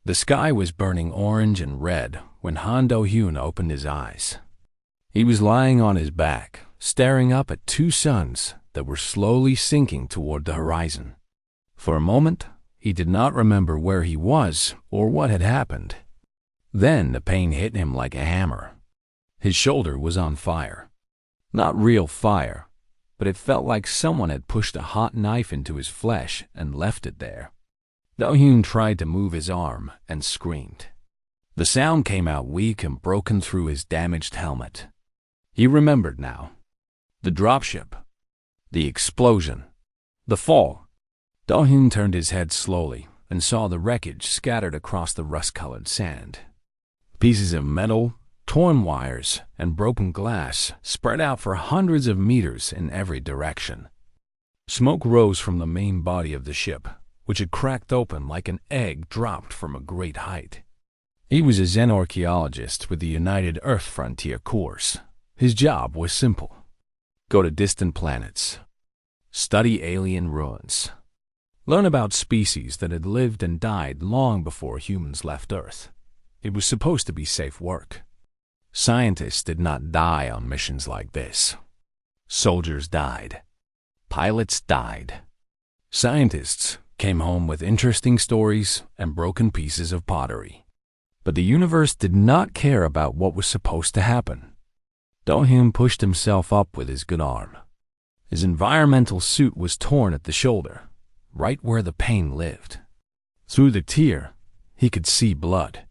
The sky was burning orange and red when Han Do-hyun opened his eyes. He was lying on his back, staring up at two suns that were slowly sinking toward the horizon. For a moment, he did not remember where he was or what had happened. Then the pain hit him like a hammer. His shoulder was on fire. Not real fire, but it felt like someone had pushed a hot knife into his flesh and left it there. Do-hyun tried to move his arm and screamed. The sound came out weak and broken through his damaged helmet. He remembered now. The dropship. The explosion. The fall. Do-hyun turned his head slowly and saw the wreckage scattered across the rust-colored sand. Pieces of metal, torn wires, and broken glass spread out for hundreds of meters in every direction. Smoke rose from the main body of the ship, which had cracked open like an egg dropped from a great height. He was a xenorchaeologist with the United Earth Frontier Corps. His job was simple. Go to distant planets. Study alien ruins. Learn about species that had lived and died long before humans left Earth. It was supposed to be safe work. Scientists did not die on missions like this. Soldiers died. Pilots died. Scientists came home with interesting stories and broken pieces of pottery. But the universe did not care about what was supposed to happen. Do-hyun pushed himself up with his good arm. His environmental suit was torn at the shoulder, right where the pain lived. Through the tear, he could see blood.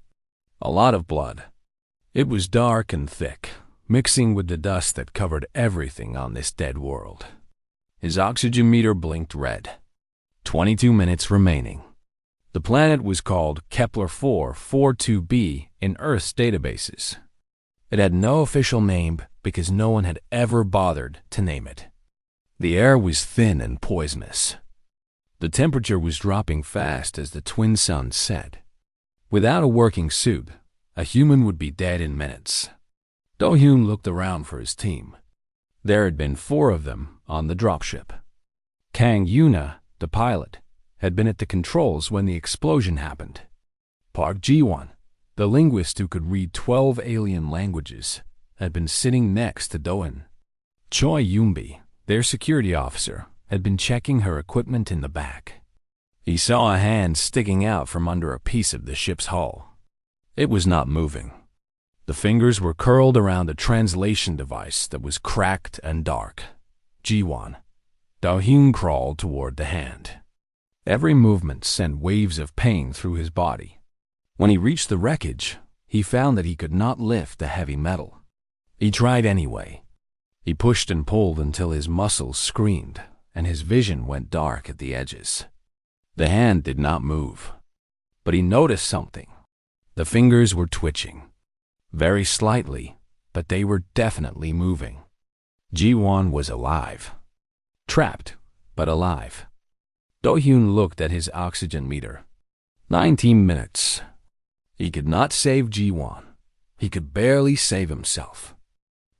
A lot of blood. It was dark and thick, mixing with the dust that covered everything on this dead world. His oxygen meter blinked red. 22 minutes remaining. The planet was called Kepler 442b in Earth's databases. It had no official name because no one had ever bothered to name it. The air was thin and poisonous. The temperature was dropping fast as the twin suns set. Without a working suit, a human would be dead in minutes. Do-hyun looked around for his team. There had been 4 of them on the dropship. Kang Yuna, the pilot, had been at the controls when the explosion happened. Park Ji-won, the linguist who could read 12 alien languages, had been sitting next to Do-hyun. Choi Yoon-bi, their security officer, had been checking her equipment in the back. He saw a hand sticking out from under a piece of the ship's hull. It was not moving. The fingers were curled around a translation device that was cracked and dark. Ji-won. Do-hyun crawled toward the hand. Every movement sent waves of pain through his body. When he reached the wreckage, he found that he could not lift the heavy metal. He tried anyway. He pushed and pulled until his muscles screamed and his vision went dark at the edges. The hand did not move, but he noticed something. The fingers were twitching. Very slightly, but they were definitely moving. Ji-won was alive. Trapped, but alive. Do-hyun looked at his oxygen meter. 19 minutes. He could not save Ji-won. He could barely save himself.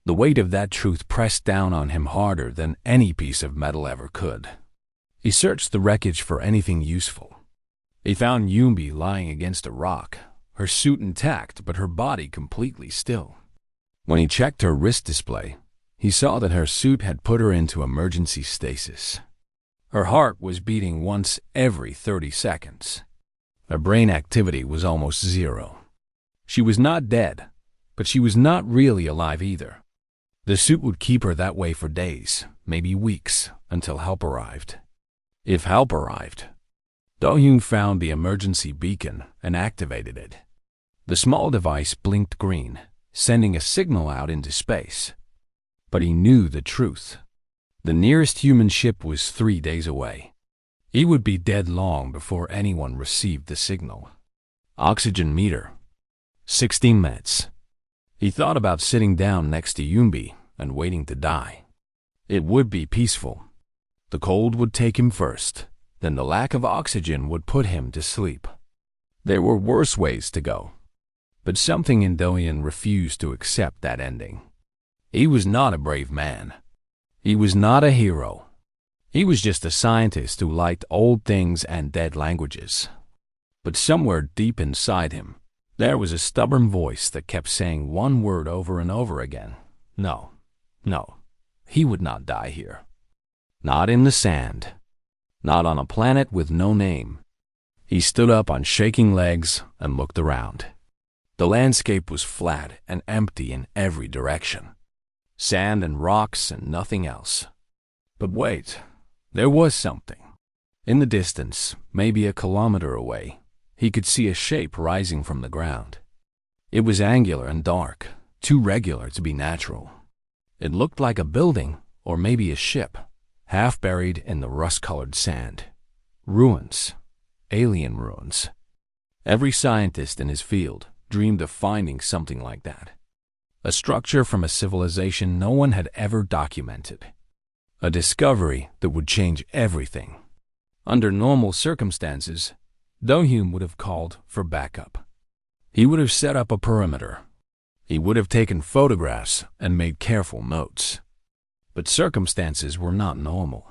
The weight of that truth pressed down on him harder than any piece of metal ever could. He searched the wreckage for anything useful. He found Yoon-bi lying against a rock, her suit intact but her body completely still. When he checked her wrist display, he saw that her suit had put her into emergency stasis. Her heart was beating once every 30 seconds. Her brain activity was almost zero. She was not dead, but she was not really alive either. The suit would keep her that way for days, maybe weeks, until help arrived. If help arrived, Do-hyun found the emergency beacon and activated it. The small device blinked green, sending a signal out into space. But he knew the truth. The nearest human ship was 3 days away. He would be dead long before anyone received the signal. Oxygen meter. 16 minutes. He thought about sitting down next to Yoon-bi and waiting to die. It would be peaceful. The cold would take him first, then the lack of oxygen would put him to sleep. There were worse ways to go. But something in Do-hyun refused to accept that ending. He was not a brave man. He was not a hero. He was just a scientist who liked old things and dead languages. But somewhere deep inside him, there was a stubborn voice that kept saying one word over and over again. No, no, he would not die here. Not in the sand. Not on a planet with no name. He stood up on shaking legs and looked around. The landscape was flat and empty in every direction. Sand and rocks and nothing else. But wait, there was something. In the distance, maybe a kilometer away, he could see a shape rising from the ground. It was angular and dark, too regular to be natural. It looked like a building, or maybe a ship, half buried in the rust-colored sand. Ruins. Alien ruins. Every scientist in his field dreamed of finding something like that. A structure from a civilization no one had ever documented. A discovery that would change everything. Under normal circumstances, Do-hyun would have called for backup. He would have set up a perimeter. He would have taken photographs and made careful notes. But circumstances were not normal.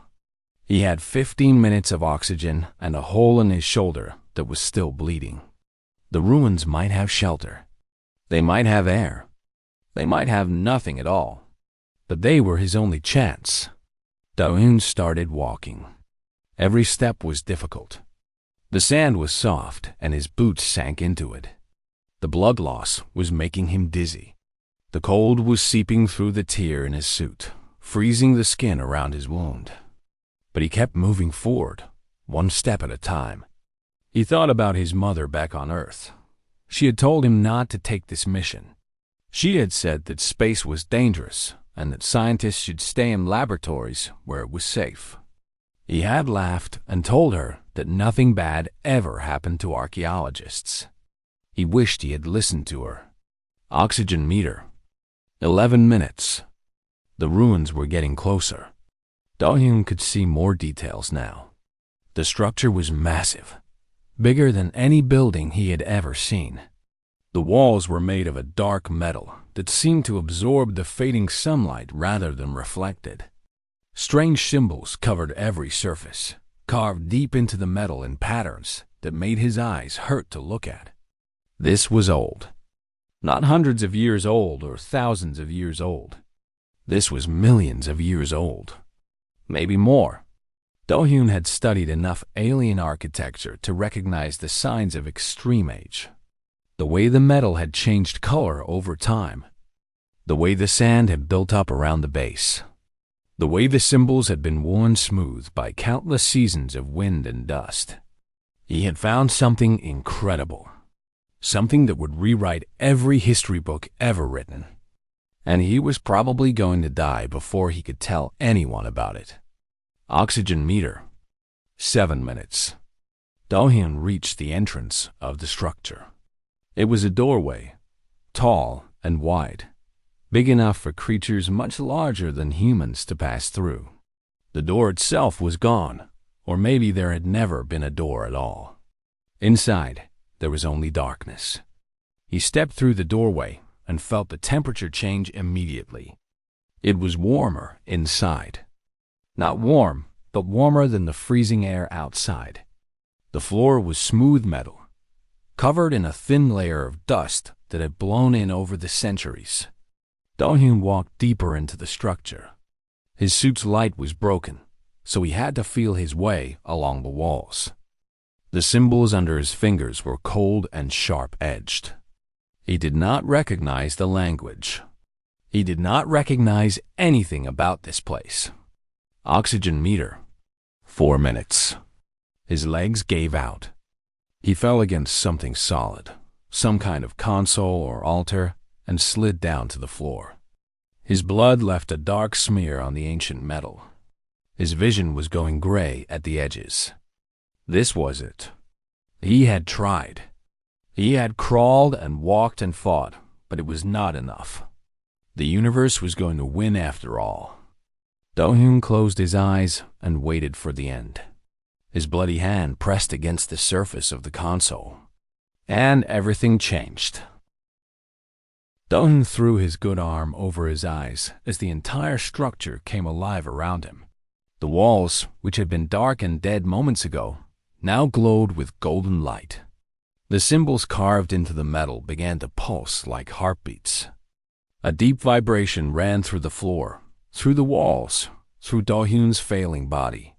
He had 15 minutes of oxygen and a hole in his shoulder that was still bleeding. The ruins might have shelter. They might have air. They might have nothing at all. But they were his only chance. Do-hyun started walking. Every step was difficult. The sand was soft and his boots sank into it. The blood loss was making him dizzy. The cold was seeping through the tear in his suit, freezing the skin around his wound. But he kept moving forward, one step at a time. He thought about his mother back on Earth. She had told him not to take this mission. She had said that space was dangerous and that scientists should stay in laboratories where it was safe. He had laughed and told her that nothing bad ever happened to archaeologists. He wished he had listened to her. Oxygen meter. 11 minutes. The ruins were getting closer. Do-hyun could see more details now. The structure was massive, bigger than any building he had ever seen. The walls were made of a dark metal that seemed to absorb the fading sunlight rather than reflect it. Strange symbols covered every surface, carved deep into the metal in patterns that made his eyes hurt to look at. This was old. Not hundreds of years old or thousands of years old. This was millions of years old. Maybe more. Do-hyun had studied enough alien architecture to recognize the signs of extreme age. The way the metal had changed color over time. The way the sand had built up around the base. The way the symbols had been worn smooth by countless seasons of wind and dust. He had found something incredible. Something that would rewrite every history book ever written. And he was probably going to die before he could tell anyone about it. Oxygen meter. 7 minutes. Do-hyun reached the entrance of the structure. It was a doorway, tall and wide, big enough for creatures much larger than humans to pass through. The door itself was gone, or maybe there had never been a door at all. Inside, there was only darkness. He stepped through the doorway and felt the temperature change immediately. It was warmer inside. Not warm, but warmer than the freezing air outside. The floor was smooth metal, covered in a thin layer of dust that had blown in over the centuries. Do-hyun walked deeper into the structure. His suit's light was broken, so he had to feel his way along the walls. The symbols under his fingers were cold and sharp-edged. He did not recognize the language. He did not recognize anything about this place. Oxygen meter. 4 minutes. His legs gave out. He fell against something solid, some kind of console or altar, and slid down to the floor. His blood left a dark smear on the ancient metal. His vision was going gray at the edges. This was it. He had tried. He had crawled and walked and fought, but it was not enough. The universe was going to win after all. Do-hyun closed his eyes and waited for the end. His bloody hand pressed against the surface of the console. And everything changed. Do-hyun threw his good arm over his eyes as the entire structure came alive around him. The walls, which had been dark and dead moments ago, now glowed with golden light. The symbols carved into the metal began to pulse like heartbeats. A deep vibration ran through the floor, through the walls, through Do-hyun's failing body.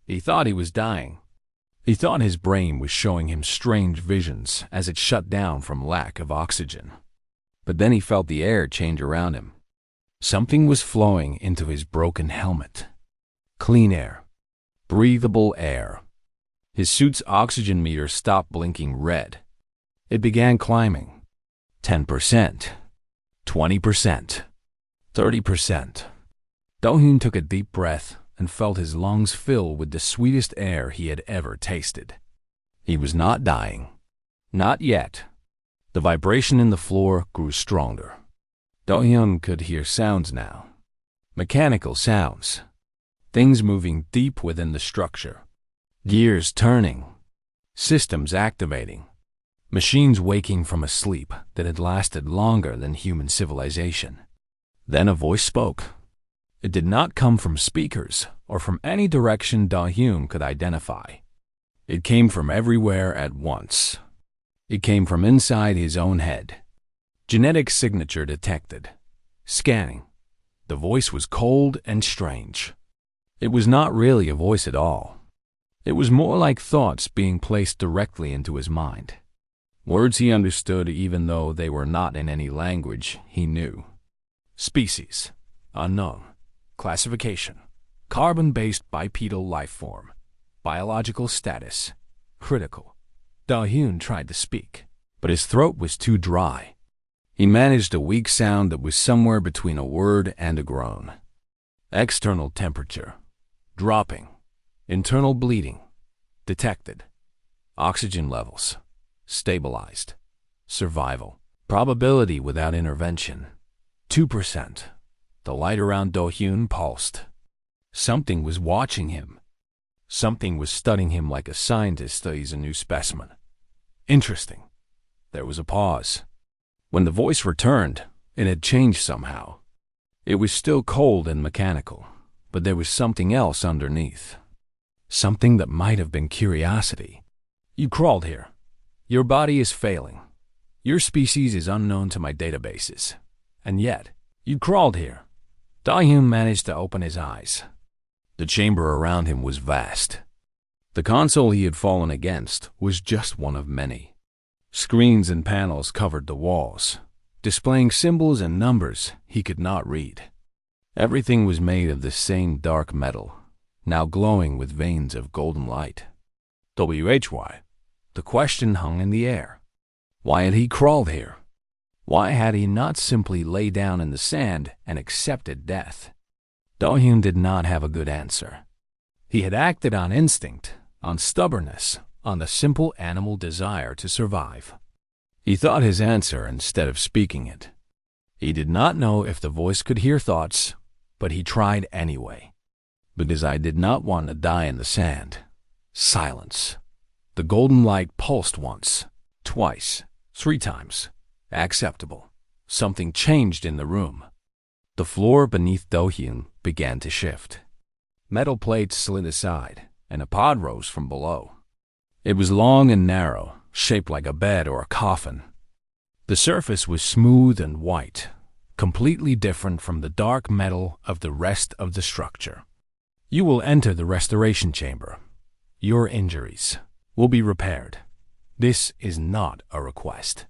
He thought he was dying. He thought his brain was showing him strange visions as it shut down from lack of oxygen. But then he felt the air change around him. Something was flowing into his broken helmet. Clean air. Breathable air. His suit's oxygen meter stopped blinking red. It began climbing. 10%. 20%. 30%. Do-hyun took a deep breath and felt his lungs fill with the sweetest air he had ever tasted. He was not dying. Not yet. The vibration in the floor grew stronger. Do-hyun could hear sounds now. Mechanical sounds. Things moving deep within the structure. Gears turning. Systems activating. Machines waking from a sleep that had lasted longer than human civilization. Then a voice spoke. It did not come from speakers or from any direction Do-hyun could identify. It came from everywhere at once. It came from inside his own head. Genetic signature detected. Scanning. The voice was cold and strange. It was not really a voice at all. It was more like thoughts being placed directly into his mind. Words he understood even though they were not in any language he knew. Species. Unknown. Classification. Carbon-based bipedal life form. Biological status. Critical. Do-hyun tried to speak, but his throat was too dry. He managed a weak sound that was somewhere between a word and a groan. External temperature. Dropping. Internal bleeding. Detected. Oxygen levels. Stabilized. Survival. Probability without intervention. 2%. The light around Do-hyun pulsed. Something was watching him. Something was studying him like a scientist studies a new specimen. Interesting. There was a pause. When the voice returned, it had changed somehow. It was still cold and mechanical, but there was something else underneath. Something that might have been curiosity. You crawled here. Your body is failing. Your species is unknown to my databases. And yet, you crawled here. Do-hyun managed to open his eyes. The chamber around him was vast. The console he had fallen against was just one of many. Screens and panels covered the walls, displaying symbols and numbers he could not read. Everything was made of the same dark metal, now glowing with veins of golden light. HFY. The question hung in the air. Why had he crawled here? Why had he not simply lay down in the sand and accepted death? Do-hyun did not have a good answer. He had acted on instinct, on stubbornness, on the simple animal desire to survive. He thought his answer instead of speaking it. He did not know if the voice could hear thoughts, but he tried anyway. Because I did not want to die in the sand. Silence. The golden light pulsed once, twice, 3 times. Acceptable. Something changed in the room. The floor beneath Do-hyun began to shift. Metal plates slid aside, and a pod rose from below. It was long and narrow, shaped like a bed or a coffin. The surface was smooth and white, completely different from the dark metal of the rest of the structure. You will enter the restoration chamber. Your injuries will be repaired. This is not a request.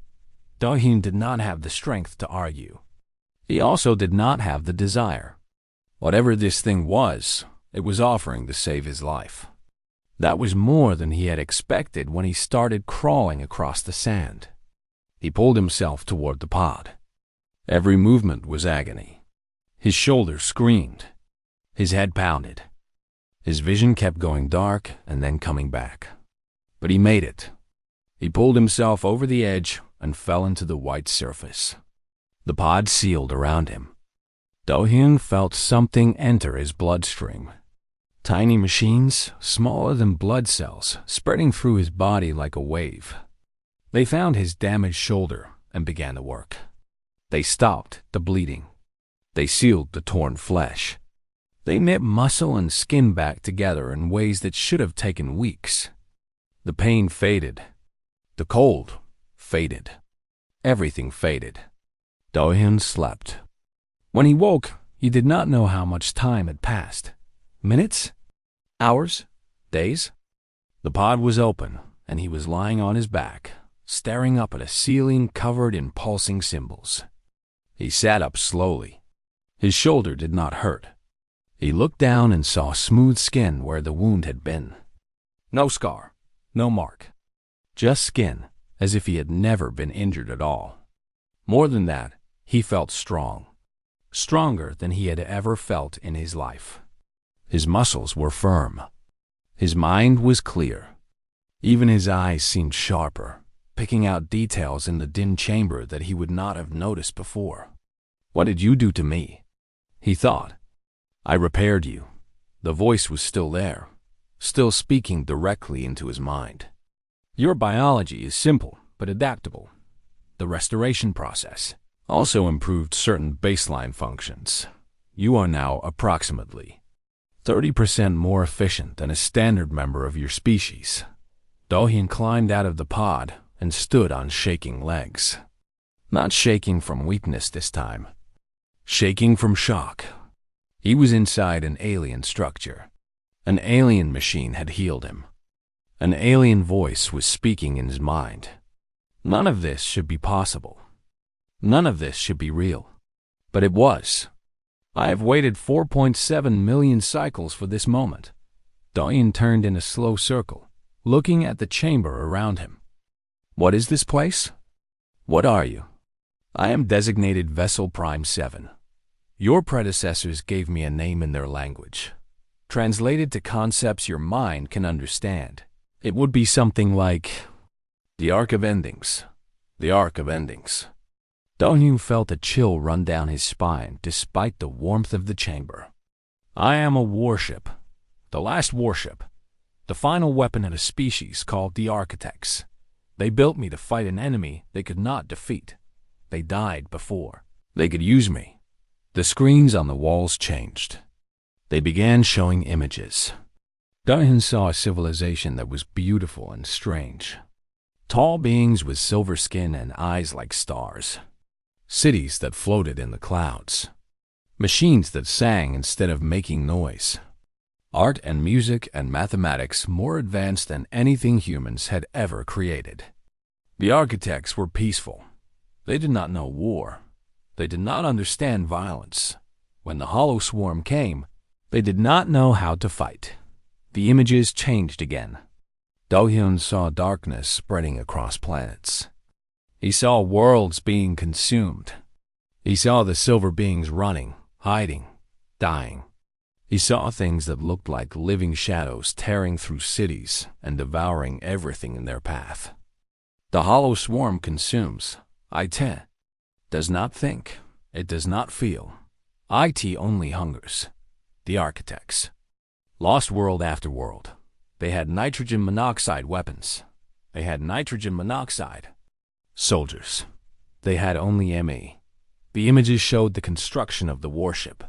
Do-hyun did not have the strength to argue. He also did not have the desire. Whatever this thing was, it was offering to save his life. That was more than he had expected when he started crawling across the sand. He pulled himself toward the pod. Every movement was agony. His shoulders screamed. His head pounded. His vision kept going dark and then coming back. But he made it. He pulled himself over the edge and fell into the white surface. The pod sealed around him. Do-hyun felt something enter his bloodstream. Tiny machines, smaller than blood cells, spreading through his body like a wave. They found his damaged shoulder and began to work. They stopped the bleeding. They sealed the torn flesh. They knit muscle and skin back together in ways that should have taken weeks. The pain faded. The cold faded. Everything faded. Do-hyun slept. When he woke, he did not know how much time had passed. Minutes? Hours? Days? The pod was open, and he was lying on his back, staring up at a ceiling covered in pulsing symbols. He sat up slowly. His shoulder did not hurt. He looked down and saw smooth skin where the wound had been. No scar, no mark. Just skin, as if he had never been injured at all. More than that, he felt strong. Stronger than he had ever felt in his life. His muscles were firm. His mind was clear. Even his eyes seemed sharper, picking out details in the dim chamber that he would not have noticed before. "What did you do to me?" he thought. "I repaired you." The voice was still there, still speaking directly into his mind. "Your biology is simple but adaptable. The restoration process also improved certain baseline functions. You are now approximately 30% more efficient than a standard member of your species." Do-hyun climbed out of the pod and stood on shaking legs. Not shaking from weakness this time. Shaking from shock. He was inside an alien structure. An alien machine had healed him. An alien voice was speaking in his mind. None of this should be possible. None of this should be real. But it was. "I have waited 4.7 million cycles for this moment." Do-hyun turned in a slow circle, looking at the chamber around him. "What is this place? What are you?" "I am designated Vessel Prime 7. Your predecessors gave me a name in their language. Translated to concepts your mind can understand, it would be something like the Arc of Endings. The Arc of Endings." Do-hyun felt a chill run down his spine despite the warmth of the chamber. "I am a warship. The last warship. The final weapon of a species called the Architects. They built me to fight an enemy they could not defeat. They died before they could use me." The screens on the walls changed. They began showing images. Do-hyun saw a civilization that was beautiful and strange. Tall beings with silver skin and eyes like stars. Cities that floated in the clouds. Machines that sang instead of making noise. Art and music and mathematics more advanced than anything humans had ever created. The architects were peaceful. They did not know war. They did not understand violence. When the hollow swarm came, they did not know how to fight. The images changed again. Do-hyun saw darkness spreading across planets. He saw worlds being consumed. He saw the silver beings running, hiding, dying. He saw things that looked like living shadows tearing through cities and devouring everything in their path. The hollow swarm consumes. IT does not think. It does not feel. IT only hungers. The architects. Lost world after world. They had nitrogen monoxide weapons. They had nitrogen monoxide. Soldiers. They had only ME. The images showed the construction of the warship.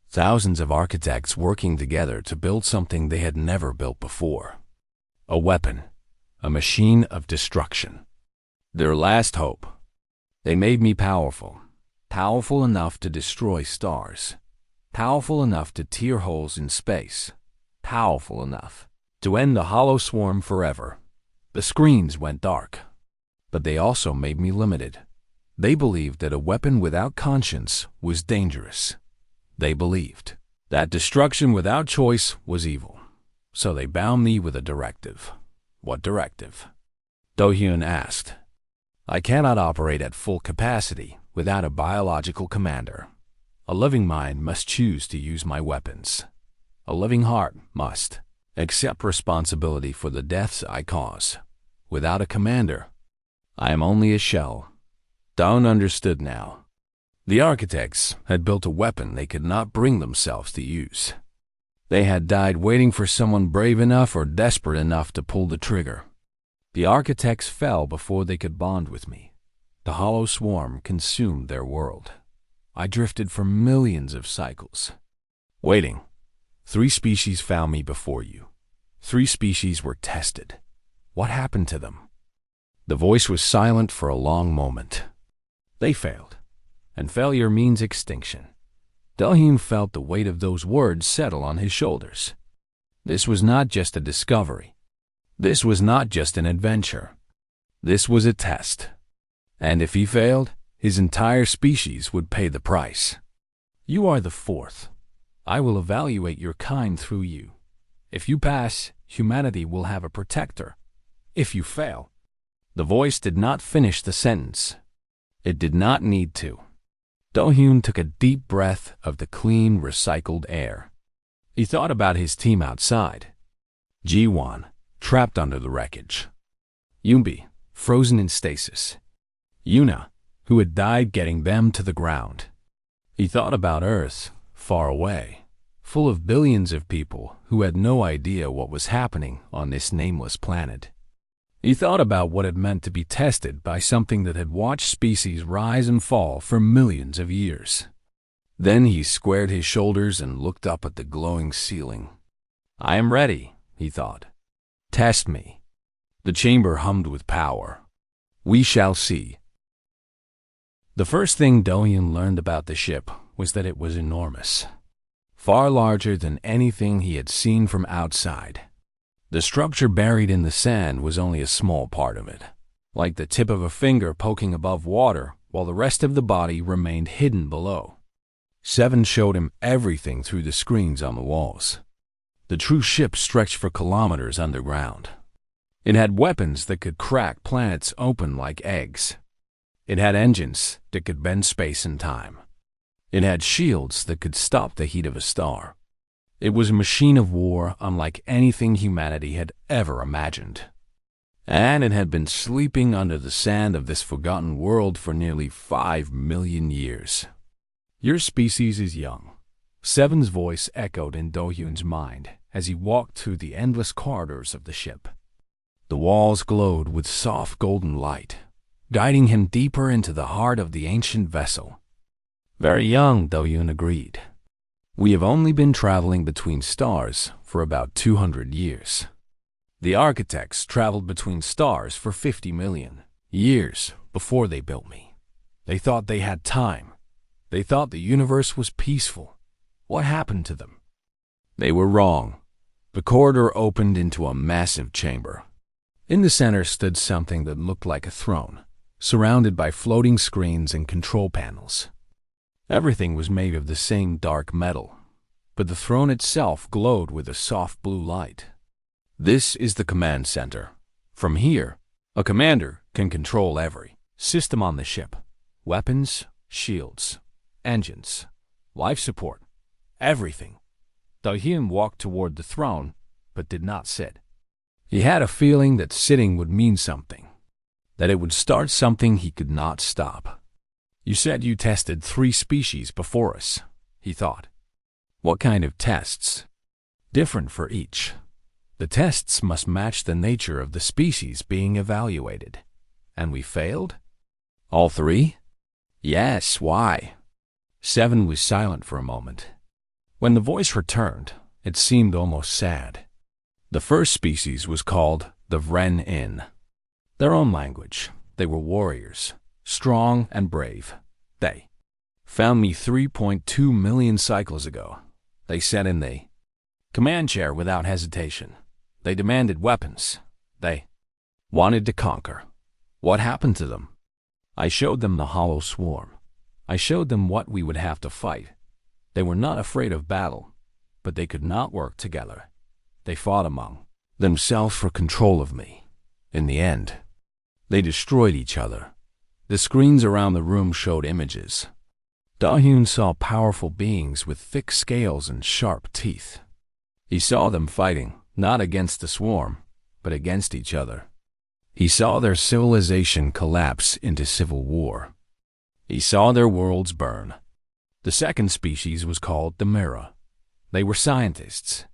Thousands of architects working together to build something they had never built before. A weapon. A machine of destruction. Their last hope. They made me powerful. Powerful enough to destroy stars. Powerful enough to tear holes in space. Powerful enough to end the hollow swarm forever. The screens went dark. But they also made me limited. They believed that a weapon without conscience was dangerous. They believed that destruction without choice was evil. So they bound me with a directive. What directive? Do-hyun asked. "I cannot operate at full capacity without a biological commander. A living mind must choose to use my weapons. A living heart must accept responsibility for the deaths I cause. Without a commander, I am only a shell." Do-hyun understood now. The architects had built a weapon they could not bring themselves to use. They had died waiting for someone brave enough or desperate enough to pull the trigger. The architects fell before they could bond with me. The hollow swarm consumed their world. I drifted for millions of cycles. Waiting. 3 species found me before you. 3 species were tested. What happened to them? The voice was silent for a long moment. They failed, and failure means extinction. Delhune felt the weight of those words settle on his shoulders. This was not just a discovery. This was not just an adventure. This was a test. And if he failed, his entire species would pay the price. You are the fourth. I will evaluate your kind through you. If you pass, humanity will have a protector. If you fail. The voice did not finish the sentence. It did not need to. Delhune took a deep breath of the clean, recycled air. He thought about his team outside. Jiwan, trapped under the wreckage. Yumbi, frozen in stasis. Yuna, who had died getting them to the ground. He thought about Earth, far away, full of billions of people who had no idea what was happening on this nameless planet. He thought about what it meant to be tested by something that had watched species rise and fall for millions of years. Then he squared his shoulders and looked up at the glowing ceiling. I am ready, he thought. Test me. The chamber hummed with power. We shall see. The first thing Delhune learned about the ship was that it was enormous, far larger than anything he had seen from outside. The structure buried in the sand was only a small part of it, like the tip of a finger poking above water while the rest of the body remained hidden below. Seven showed him everything through the screens on the walls. The true ship stretched for kilometers underground. It had weapons that could crack planets open like eggs. It had engines that could bend space and time. It had shields that could stop the heat of a star. It was a machine of war unlike anything humanity had ever imagined. And it had been sleeping under the sand of this forgotten world for nearly 5 million years. Your species is young. Seven's voice echoed in Delhune's mind as he walked through the endless corridors of the ship. The walls glowed with soft golden light, guiding him deeper into the heart of the ancient vessel. Very young, Delhune agreed. We have only been traveling between stars for about 200 years. The architects traveled between stars for 50 million years before they built me. They thought they had time. They thought the universe was peaceful. What happened to them? They were wrong. The corridor opened into a massive chamber. In the center stood something that looked like a throne, surrounded by floating screens and control panels. Everything was made of the same dark metal, but the throne itself glowed with a soft blue light. This is the command center. From here, a commander can control every system on the ship. Weapons, shields, engines, life support, everything. Delhune walked toward the throne, but did not sit. He had a feeling that sitting would mean something, that it would start something he could not stop. You said you tested 3 species before us, he thought. What kind of tests? Different for each. The tests must match the nature of the species being evaluated. And we failed? All 3? Yes, why? Seven was silent for a moment. When the voice returned, it seemed almost sad. The first species was called the Vren-In. Their own language, they were warriors, strong and brave. They found me 3.2 million cycles ago. They sat in the command chair without hesitation. They demanded weapons. They wanted to conquer. What happened to them? I showed them the hollow swarm. I showed them what we would have to fight. They were not afraid of battle, but they could not work together. They fought among themselves for control of me. In the end, they destroyed each other. The screens around the room showed images. Delhune saw powerful beings with thick scales and sharp teeth. He saw them fighting, not against the swarm, but against each other. He saw their civilization collapse into civil war. He saw their worlds burn. The second species was called the Mira. They were scientists,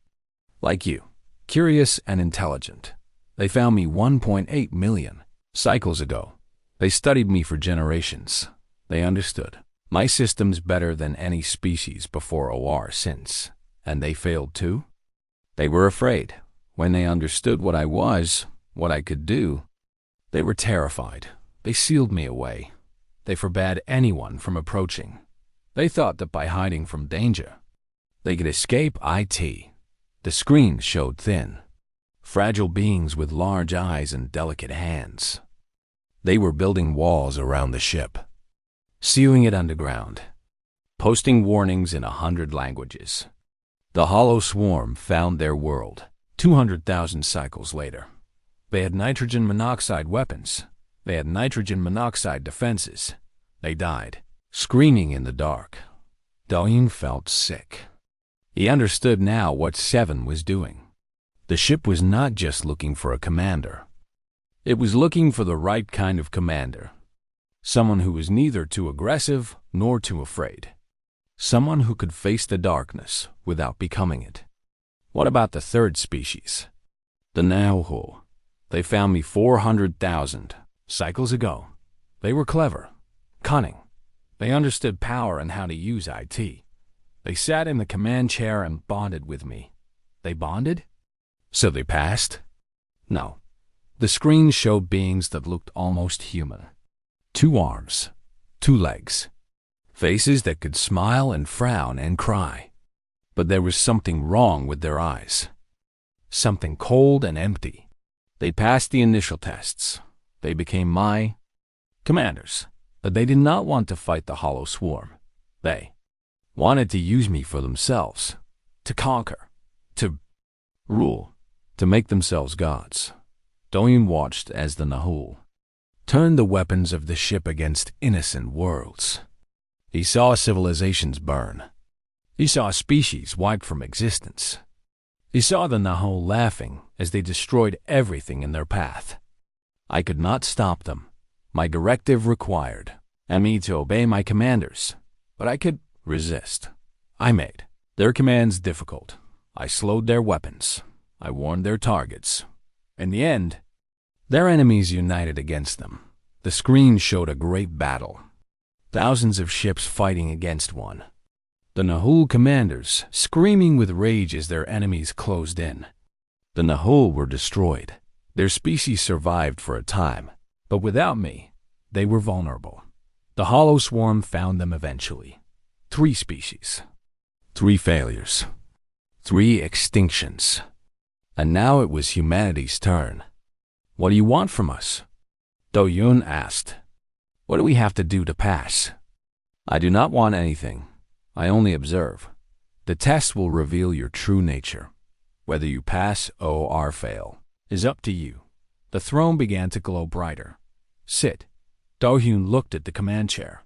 like you, curious and intelligent. They found me 1.8 million cycles ago. They studied me for generations. They understood my systems better than any species before or war since. And they failed too? They were afraid. When they understood what I was, what I could do, They were terrified. They sealed me away. They forbade anyone from approaching. They thought that by hiding from danger, they could escape IT. The screen showed thin, fragile beings with large eyes and delicate hands. They were building walls around the ship, sealing it underground, posting warnings in 100 languages. The hollow swarm found their world 200,000 cycles later. They had nitrogen monoxide weapons. They had nitrogen monoxide defenses. They died, screaming in the dark. Do-yoon felt sick. He understood now what Seven was doing. The ship was not just looking for a commander. It was looking for the right kind of commander. Someone who was neither too aggressive nor too afraid. Someone who could face the darkness without becoming it. What about the third species? The Nahul. They found me 400,000 cycles ago. They were clever, cunning. They understood power and how to use IT. They sat in the command chair and bonded with me. They bonded? So they passed? No. The screen showed beings that looked almost human. 2 arms, 2 legs, faces that could smile and frown and cry. But there was something wrong with their eyes. Something cold and empty. They passed the initial tests. They became my commanders. But they did not want to fight the hollow swarm. They wanted to use me for themselves, to conquer, to rule, to make themselves gods. Do-yoon watched as the Nahul turned the weapons of the ship against innocent worlds. He saw civilizations burn. He saw species wiped from existence. He saw the Nahul laughing as they destroyed everything in their path. I could not stop them. My directive required me to obey my commanders, but I could resist. I made their commands difficult. I slowed their weapons. I warned their targets. In the end, their enemies united against them. The screen showed a great battle. Thousands of ships fighting against one. The Nahul commanders screaming with rage as their enemies closed in. The Nahul were destroyed. Their species survived for a time, but without me, they were vulnerable. The hollow swarm found them eventually. 3 species. 3 failures. 3 extinctions. And now it was humanity's turn. What do you want from us? Do-yoon asked. What do we have to do to pass? I do not want anything. I only observe. The test will reveal your true nature. Whether you pass or fail is up to you. The throne began to glow brighter. Sit. Do-yoon looked at the command chair.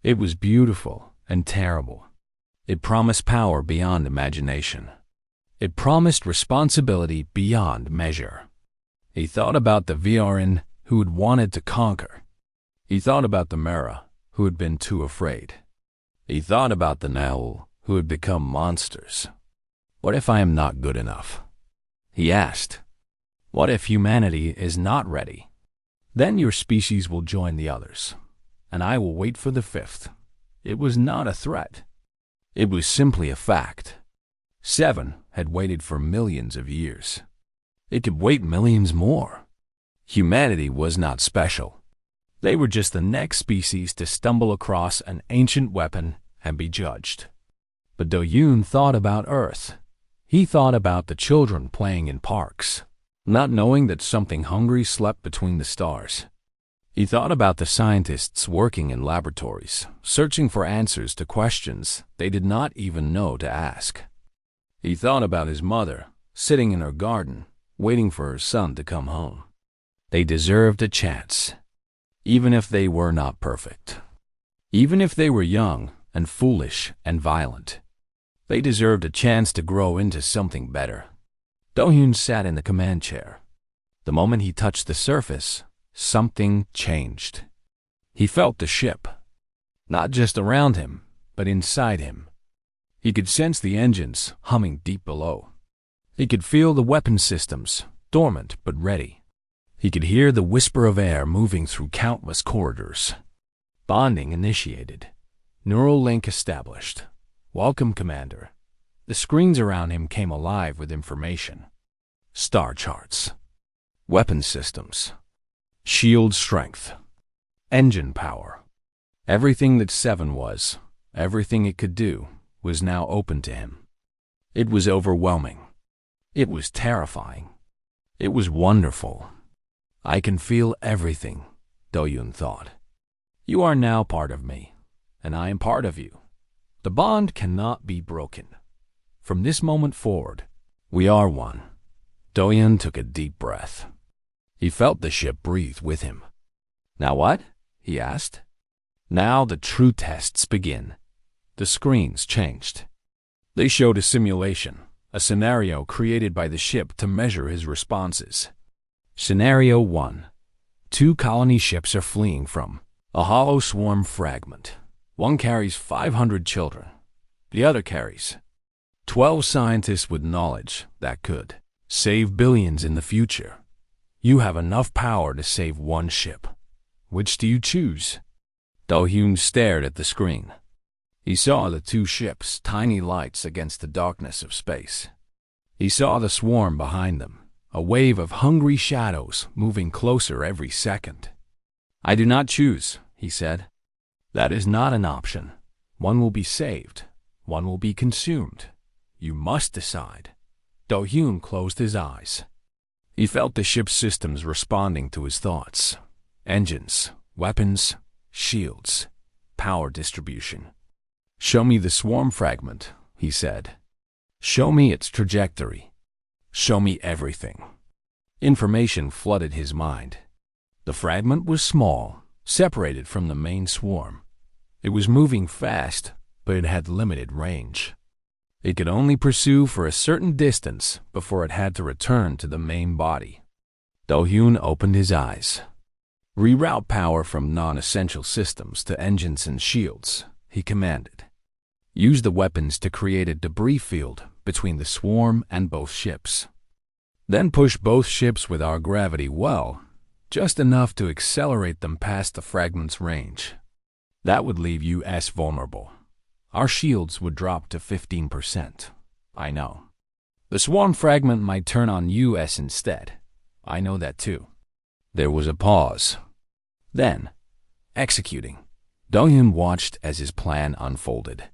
It was beautiful and terrible. It promised power beyond imagination. It promised responsibility beyond measure. He thought about the VRN who had wanted to conquer. He thought about the Mera who had been too afraid. He thought about the Nahul who had become monsters. What if I am not good enough? He asked. What if humanity is not ready? Then your species will join the others, and I will wait for the 5th. It was not a threat. It was simply a fact. 7 had waited for millions of years. It could wait millions more. Humanity was not special. They were just the next species to stumble across an ancient weapon and be judged. But Do-yoon thought about Earth. He thought about the children playing in parks, not knowing that something hungry slept between the stars. He thought about the scientists working in laboratories, searching for answers to questions they did not even know to ask. He thought about his mother, sitting in her garden, waiting for her son to come home. They deserved a chance, even if they were not perfect. Even if they were young and foolish and violent. They deserved a chance to grow into something better. Do-yoon sat in the command chair. The moment he touched the surface, something changed. He felt the ship, not just around him, but inside him. He could sense the engines humming deep below. He could feel the weapon systems, dormant but ready. He could hear the whisper of air moving through countless corridors. Bonding initiated. Neural link established. Welcome, Commander. The screens around him came alive with information. Star charts. Weapon systems. shield strength, engine power. Everything that Seven was, everything it could do, was now open to him. It was overwhelming. It was terrifying. It was wonderful. I can feel everything, Do-yoon thought. You are now part of me, and I am part of you. The bond cannot be broken. From this moment forward, we are one. Do-yoon took a deep breath. He felt the ship breathe with him. Now what? He asked. Now the true tests begin. The screens changed. They showed a simulation, a scenario created by the ship to measure his responses. Scenario 1. 2 colony ships are fleeing from a hollow swarm fragment. One carries 500 children. The other carries 12 scientists with knowledge that could save billions in the future. You have enough power to save one ship. Which do you choose? Do-hyun stared at the screen. He saw the 2 ships, tiny lights against the darkness of space. He saw the swarm behind them, a wave of hungry shadows moving closer every second. I do not choose, he said. That is not an option. One will be saved. One will be consumed. You must decide. Do-hyun closed his eyes. He felt the ship's systems responding to his thoughts. Engines, weapons, shields, power distribution. Show me the swarm fragment, he said. Show me its trajectory. Show me everything. Information flooded his mind. The fragment was small, separated from the main swarm. It was moving fast, but it had limited range. It could only pursue for a certain distance before it had to return to the main body. Do-hyun opened his eyes. Reroute power from non-essential systems to engines and shields, he commanded. Use the weapons to create a debris field between the swarm and both ships. Then push both ships with our gravity well, just enough to accelerate them past the fragment's range. That would leave US vulnerable. Our shields would drop to 15%. I know. The swarm fragment might turn on US instead. I know that too. There was a pause. Then, executing, Do-hyun watched as his plan unfolded.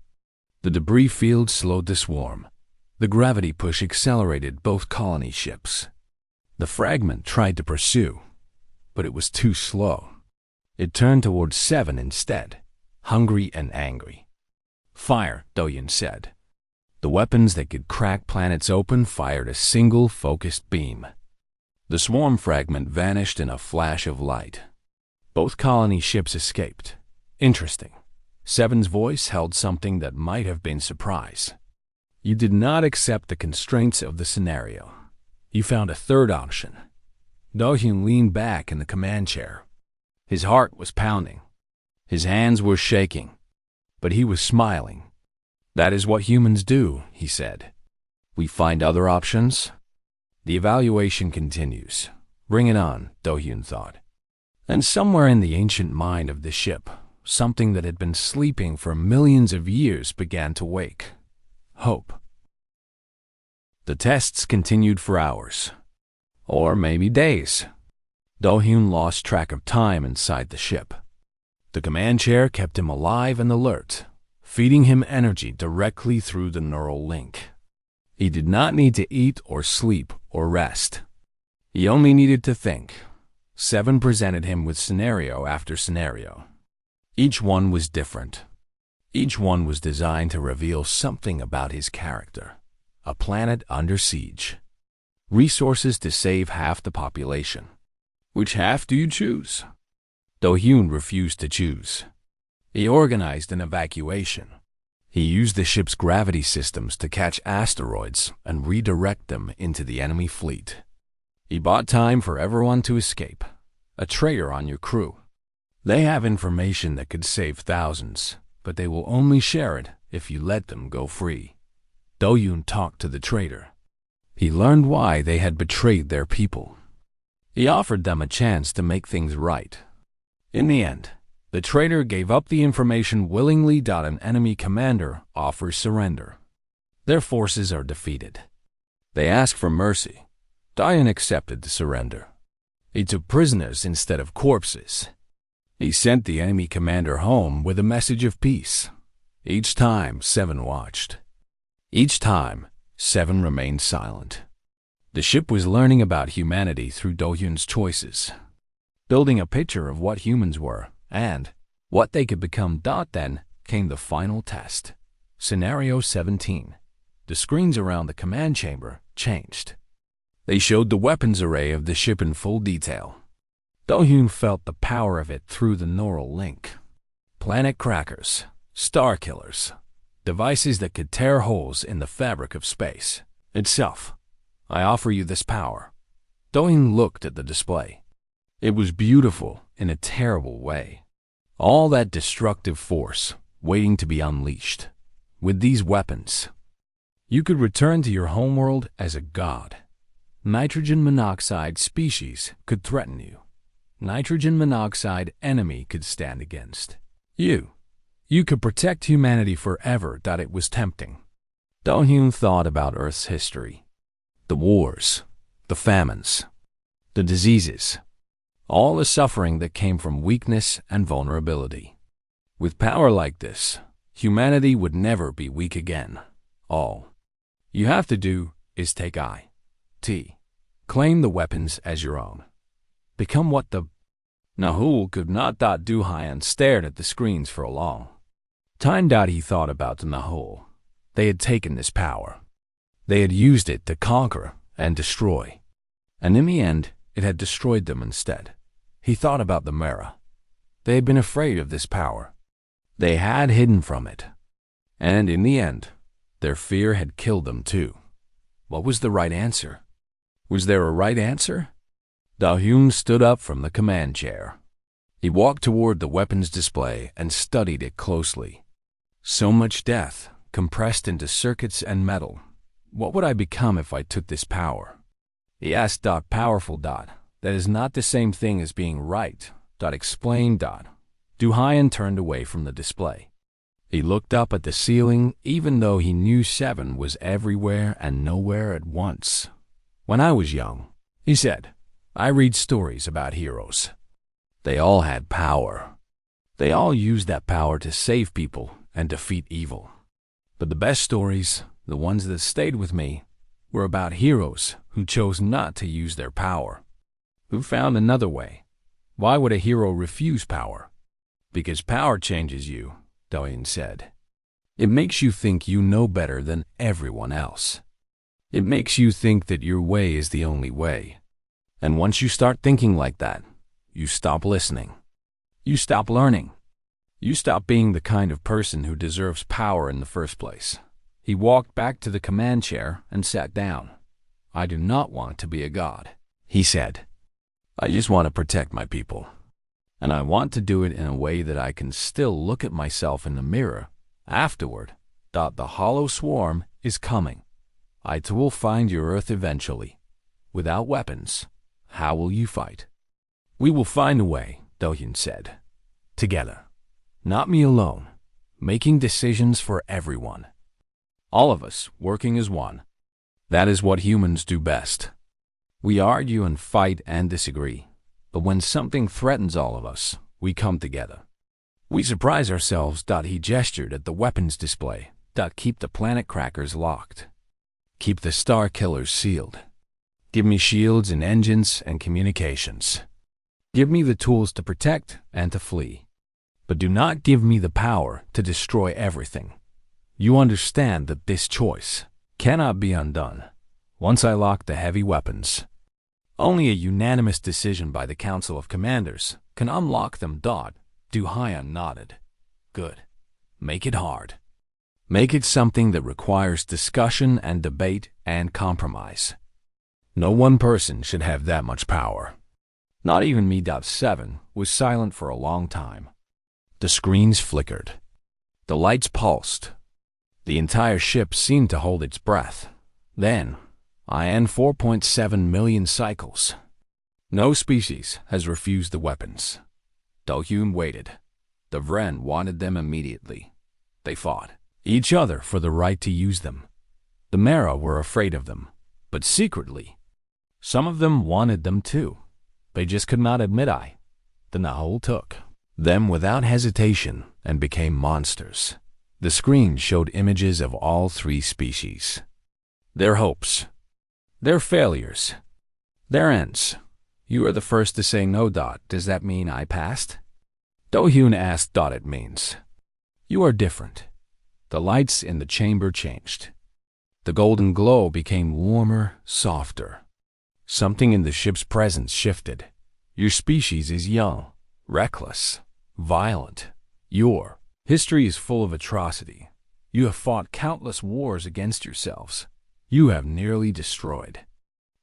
The debris field slowed the swarm. The gravity push accelerated both colony ships. The fragment tried to pursue, but it was too slow. It turned towards Seven instead, hungry and angry. Fire, Do-hyun said. The weapons that could crack planets open fired a single focused beam. The swarm fragment vanished in a flash of light. Both colony ships escaped. Interesting. Seven's voice held something that might have been surprise. You did not accept the constraints of the scenario. You found a third option. Do-hyun leaned back in the command chair. His heart was pounding. His hands were shaking. But he was smiling. That is what humans do, he said. We find other options. The evaluation continues. Bring it on, Do-hyun thought. And somewhere in the ancient mind of the ship, something that had been sleeping for millions of years began to wake. Hope. The tests continued for hours. Or maybe days. Do-hyun lost track of time inside the ship. The command chair kept him alive and alert, feeding him energy directly through the neural link. He did not need to eat or sleep or rest. He only needed to think. Seven presented him with scenario after scenario. Each one was different. Each one was designed to reveal something about his character. A planet under siege. Resources to save half the population. Which half do you choose? Do-hyun refused to choose. He organized an evacuation. He used the ship's gravity systems to catch asteroids and redirect them into the enemy fleet. He bought time for everyone to escape. A traitor on your crew. They have information that could save thousands, but they will only share it if you let them go free. Do-hyun talked to the traitor. He learned why they had betrayed their people. He offered them a chance to make things right. In the end, the traitor gave up the information willingly. An enemy commander offers surrender. Their forces are defeated. They ask for mercy. Do-hyun accepted the surrender. He took prisoners instead of corpses. He sent the enemy commander home with a message of peace. Each time, Seven watched. Each time, Seven remained silent. The ship was learning about humanity through Do-hyun's choices, building a picture of what humans were and what they could become. Then came the final test. Scenario 17. The screens around the command chamber changed. They showed the weapons array of the ship in full detail. Do-hyun felt the power of it through the neural link. Planet crackers, star killers, devices that could tear holes in the fabric of space itself. I offer you this power. Do-hyun looked at the display. It was beautiful in a terrible way. All that destructive force waiting to be unleashed. With these weapons, you could return to your homeworld as a god. Nitrogen monoxide species could threaten you. Nitrogen monoxide enemy could stand against you. You could protect humanity forever. It was tempting. Do-hyun thought about Earth's history. The wars, the famines, the diseases, all the suffering that came from weakness and vulnerability. With power like this, humanity would never be weak again. All you have to do is take claim the weapons as your own. Become what the Nahul could not. Do-hyun stared at the screens for a long time. He thought about the Nahul. They had taken this power. They had used it to conquer and destroy. And in the end, it had destroyed them instead. He thought about the Mera. They had been afraid of this power. They had hidden from it. And in the end, their fear had killed them too. What was the right answer? Was there a right answer? Do-hyun stood up from the command chair. He walked toward the weapons display and studied it closely. So much death, compressed into circuits and metal. What would I become if I took this power? He asked. Powerful. That is not the same thing as being right. Explained. Do-hyun turned away from the display. He looked up at the ceiling, even though he knew Seven was everywhere and nowhere at once. When I was young, he said, I read stories about heroes. They all had power. They all used that power to save people and defeat evil. But the best stories, the ones that stayed with me, were about heroes who chose not to use their power, who found another way. Why would a hero refuse power? Because power changes you, Do-hyun said. It makes you think you know better than everyone else. It makes you think that your way is the only way. And once you start thinking like that, you stop listening. You stop learning. You stop being the kind of person who deserves power in the first place. He walked back to the command chair and sat down. I do not want to be a god, he said. I just want to protect my people. And I want to do it in a way that I can still look at myself in the mirror afterward. The hollow swarm is coming. I too will find your Earth eventually. Without weapons, how will you fight? We will find a way, Do-hyun said. Together. Not me alone. Making decisions for everyone. All of us working as one. That is what humans do best. We argue and fight and disagree. But when something threatens all of us, we come together. We surprise ourselves. He gestured at the weapons display. Keep the planet crackers locked. Keep the star killers sealed. Give me shields and engines and communications. Give me the tools to protect and to flee. But do not give me the power to destroy everything. You understand that this choice cannot be undone. Once I lock the heavy weapons, only a unanimous decision by the Council of Commanders can unlock them. Do-hyun nodded. Good. Make it hard. Make it something that requires discussion and debate and compromise. No one person should have that much power. Not even me. Seven was silent for a long time. The screens flickered. The lights pulsed. The entire ship seemed to hold its breath. Then, in 4.7 million cycles. No species has refused the weapons. Do-hyun waited. The Vren wanted them immediately. They fought each other for the right to use them. The Mera were afraid of them, but secretly. Some of them wanted them too. They just could not admit the Nahul took them without hesitation and became monsters. The screen showed images of all three species. Their hopes, their failures, their ends. You are the first to say no. Does that mean I passed? Do-hyun asked. It means you are different. The lights in the chamber changed. The golden glow became warmer, softer. Something in the ship's presence shifted. Your species is young, reckless, violent. Your history is full of atrocity. You have fought countless wars against yourselves. You have nearly destroyed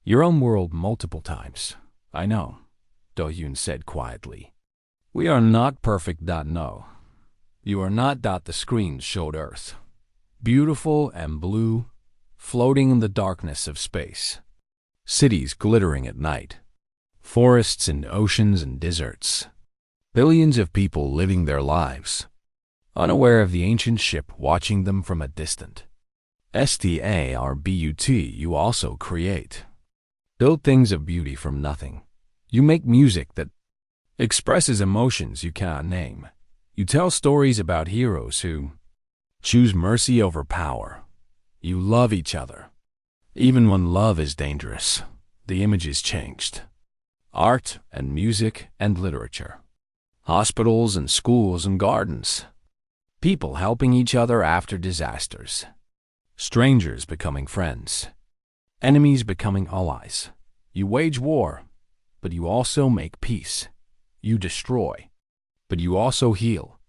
your own world multiple times. I know, Do-hyun said quietly. We are not perfect. No. You are not. The screen showed Earth, beautiful and blue, floating in the darkness of space. Cities glittering at night, forests and oceans and deserts. Billions of people living their lives, unaware of the ancient ship watching them from a distant. Starbut, you also create. Build things of beauty from nothing. You make music that expresses emotions you cannot name. You tell stories about heroes who choose mercy over power. You love each other. Even when love is dangerous, the image is changed. Art and music and literature. Hospitals and schools and gardens. People helping each other after disasters. Strangers becoming friends. Enemies becoming allies. You wage war, but you also make peace. You destroy, but you also heal.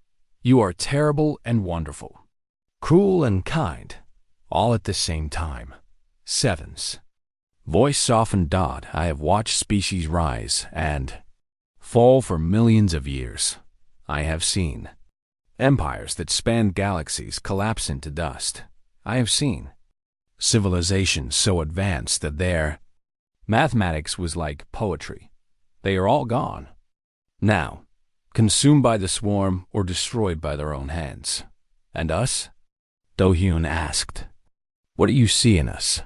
You are terrible and wonderful. Cruel and kind, all at the same time. Sevens. Voice softened. I have watched species rise and fall for millions of years. I have seen empires that spanned galaxies collapse into dust. I have seen civilizations so advanced that their mathematics was like poetry. They are all gone. Now, consumed by the swarm or destroyed by their own hands. And us? Do-hyun asked. What do you see in us?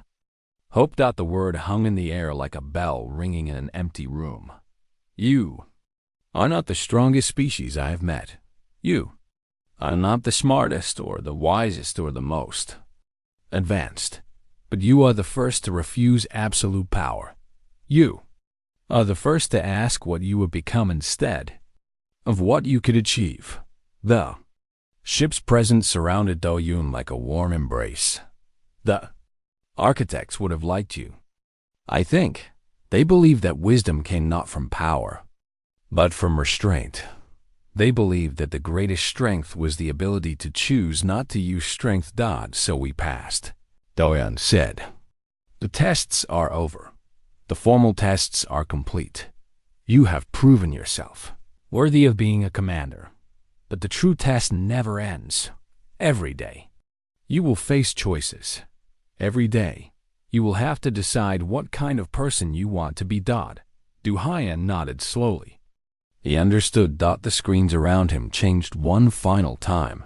Hope. The word hung in the air like a bell ringing in an empty room. You are not the strongest species I have met. You are not the smartest or the wisest or the most advanced. But you are the first to refuse absolute power. You are the first to ask what you would become instead of what you could achieve. The ship's presence surrounded Do-hyun like a warm embrace. The architects would have liked you. I think they believed that wisdom came not from power, but from restraint. They believed that the greatest strength was the ability to choose not to use strength. So we passed, Do-hyun said. The tests are over. The formal tests are complete. You have proven yourself worthy of being a commander. But the true test never ends. Every day, you will face choices. Every day, you will have to decide what kind of person you want to be. Do-hyun nodded slowly. He understood. The screens around him changed one final time.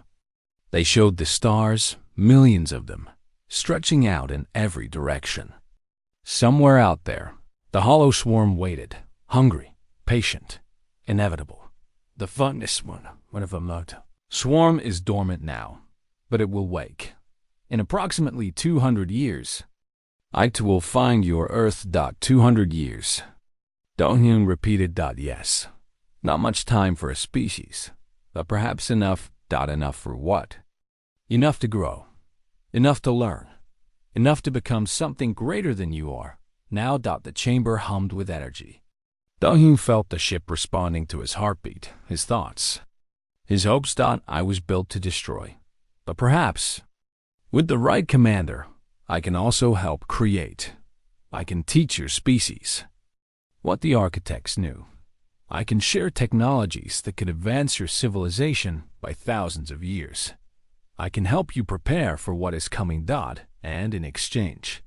They showed the stars, millions of them, stretching out in every direction. Somewhere out there, the hollow swarm waited, hungry, patient, inevitable. The funness one of them looked. Swarm is dormant now, but it will wake. In approximately 200 years, I too will find your Earth. 200 years. Do-hyun repeated. Yes. Not much time for a species, but perhaps enough. Enough for what? Enough to grow. Enough to learn. Enough to become something greater than you are. Now. The chamber hummed with energy. Do-hyun felt the ship responding to his heartbeat, his thoughts, his hopes. I was built to destroy, but perhaps with the right commander, I can also help create. I can teach your species what the architects knew. I can share technologies that could advance your civilization by thousands of years. I can help you prepare for what is coming. And in exchange,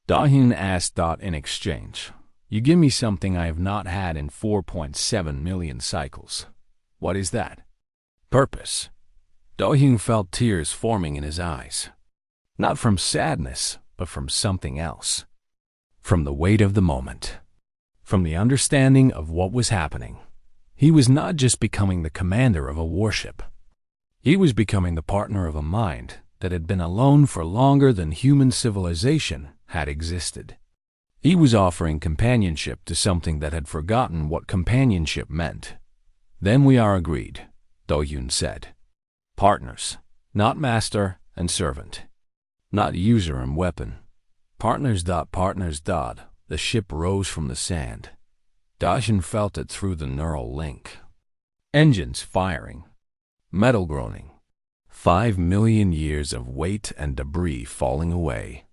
Do-hyun asked. In exchange, you give me something I have not had in 4.7 million cycles. What is that? Purpose. Do-hyun felt tears forming in his eyes. Not from sadness, but from something else. From the weight of the moment. from the understanding of what was happening. He was not just becoming the commander of a warship. He was becoming the partner of a mind that had been alone for longer than human civilization had existed. He was offering companionship to something that had forgotten what companionship meant. "Then we are agreed," Do-Hyun said. "Partners, not master and servant, not user and weapon. Partners. Partners. The ship rose from the sand. Do-Hyun felt it through the neural link. Engines firing. Metal groaning. 5 million years of weight and debris falling away.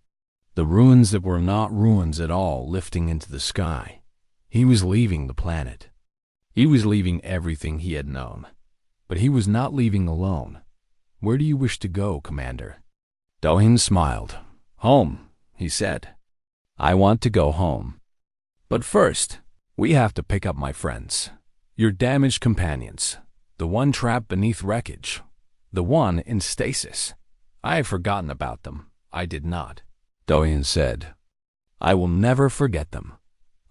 The ruins that were not ruins at all lifting into the sky. He was leaving the planet. He was leaving everything he had known. But he was not leaving alone. "Where do you wish to go, Commander?" Do-Hyun smiled. "Home," he said. "I want to go home. But first, we have to pick up my friends. Your damaged companions. The one trapped beneath wreckage. The one in stasis. I have forgotten about them. I did not," Do-Hyun said. "I will never forget them.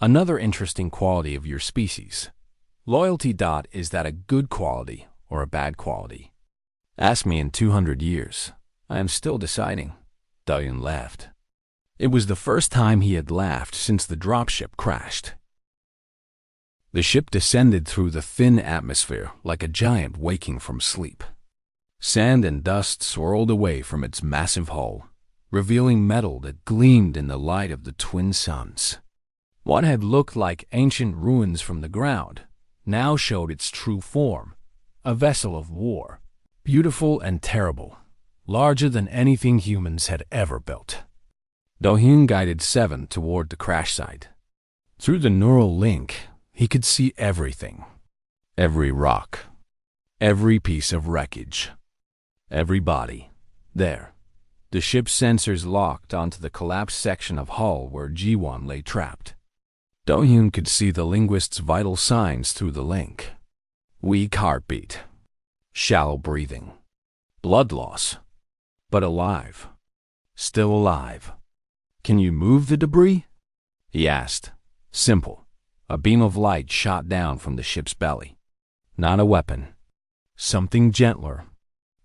Another interesting quality of your species. Loyalty. Is that a good quality or a bad quality? Ask me in 200 years. I am still deciding." Do-Hyun laughed. It was the first time he had laughed since the dropship crashed. The ship descended through the thin atmosphere like a giant waking from sleep. Sand and dust swirled away from its massive hull, revealing metal that gleamed in the light of the twin suns. What had looked like ancient ruins from the ground now showed its true form, a vessel of war, beautiful and terrible, larger than anything humans had ever built. Do-Hyun guided Seven toward the crash site. Through the neural link, he could see everything. Every rock, every piece of wreckage, every body. There, the ship's sensors locked onto the collapsed section of hull where Ji-won lay trapped. Do-Hyun could see the linguist's vital signs through the link. Weak heartbeat, shallow breathing, blood loss, but alive, still alive. "Can you move the debris?" he asked. Simple. A beam of light shot down from the ship's belly. Not a weapon. Something gentler.